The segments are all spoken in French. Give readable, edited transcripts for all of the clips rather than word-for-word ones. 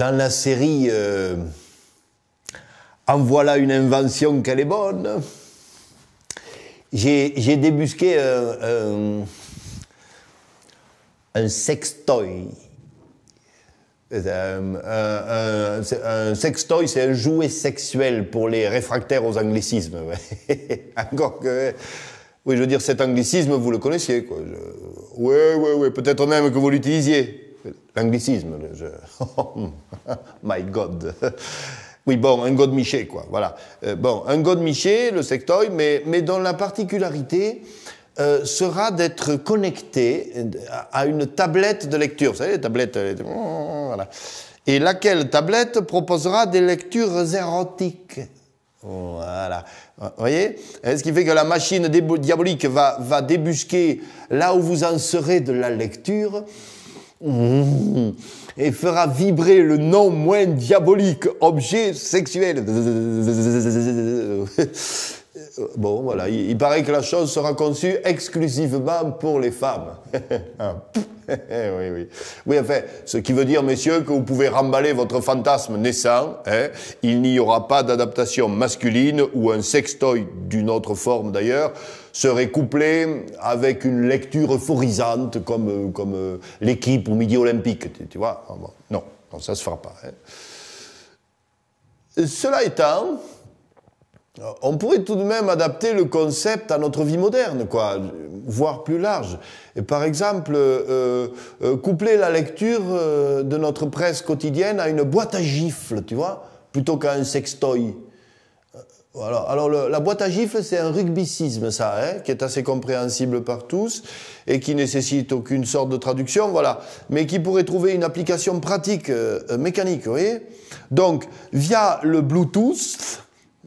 dans la série En voilà une invention qu'elle est bonne, j'ai débusqué un sextoy. Un sextoy, c'est un jouet sexuel pour les réfractaires aux anglicismes. Ouais. Encore que... Oui, je veux dire, cet anglicisme, vous le connaissiez, quoi. Oui, peut-être même que vous l'utilisiez. L'anglicisme, my God. Oui, bon, un godemiché, quoi, voilà. Bon, un godemiché, le sextoy, mais dont la particularité sera d'être connecté à une tablette de lecture. Vous savez, les tablettes... Voilà. Et laquelle tablette proposera des lectures érotiques. Voilà. Vous voyez? Ce qui fait que la machine diabolique va débusquer là où vous en serez de la lecture et fera vibrer le non moins diabolique objet sexuel. Bon, voilà, il paraît que la chose sera conçue exclusivement pour les femmes. Oui. Oui, enfin, ce qui veut dire, messieurs, que vous pouvez remballer votre fantasme naissant, hein, il n'y aura pas d'adaptation masculine ou un sextoy d'une autre forme d'ailleurs serait couplé avec une lecture euphorisante comme l'équipe au Midi Olympique, tu vois. Non, ça se fera pas. Hein. Cela étant, on pourrait tout de même adapter le concept à notre vie moderne, quoi, voire plus large. Et par exemple, coupler la lecture de notre presse quotidienne à une boîte à gifles, tu vois, plutôt qu'à un sextoy. Voilà. Alors la boîte à gifles, c'est un rugbycisme, ça, hein, qui est assez compréhensible par tous et qui nécessite aucune sorte de traduction, voilà, mais qui pourrait trouver une application pratique, mécanique, vous voyez. Donc, via le Bluetooth,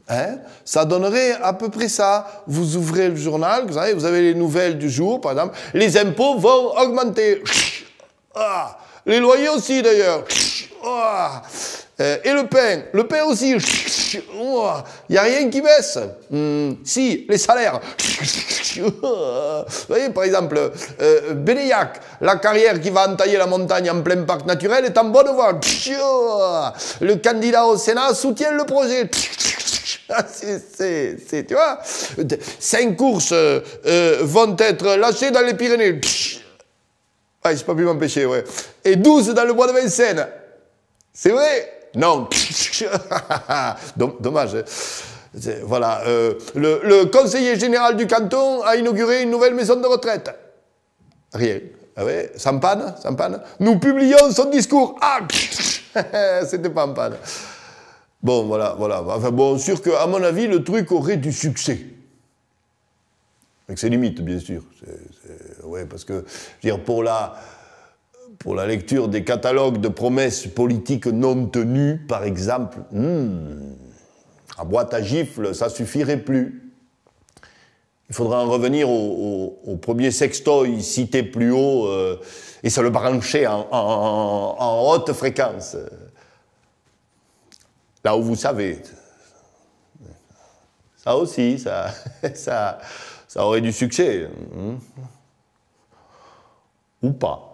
hein, ça donnerait à peu près ça. Vous ouvrez le journal, vous savez, vous avez les nouvelles du jour, par exemple. Les impôts vont augmenter. Ah, les loyers aussi, d'ailleurs. Ah, et le pain aussi. Il n'y a rien qui baisse. Si, les salaires. Vous voyez, par exemple, Bénéac, la carrière qui va entailler la montagne en plein parc naturel est en bonne voie. Le candidat au Sénat soutient le projet. Tu vois, 5 courses vont être lâchées dans les Pyrénées. Ah, j'ai pas pu m'empêcher, ouais. Et 12 dans le bois de Vincennes. C'est vrai? Non. Dommage. Hein. Voilà. Le conseiller général du canton a inauguré une nouvelle maison de retraite. Rien. Ah ouais, sans panne. Nous publions son discours. Ah, c'était pas en panne. Bon, voilà. Enfin bon, sûr qu'à mon avis, le truc aurait du succès. Avec ses limites, bien sûr. Ouais, parce que, je veux dire, pour la lecture des catalogues de promesses politiques non tenues, par exemple, à boîte à gifles, ça suffirait plus. Il faudra en revenir au premier sextoy cité plus haut et se le brancher en haute fréquence. Là où vous savez. Ça aussi, ça aurait du succès. Ou pas.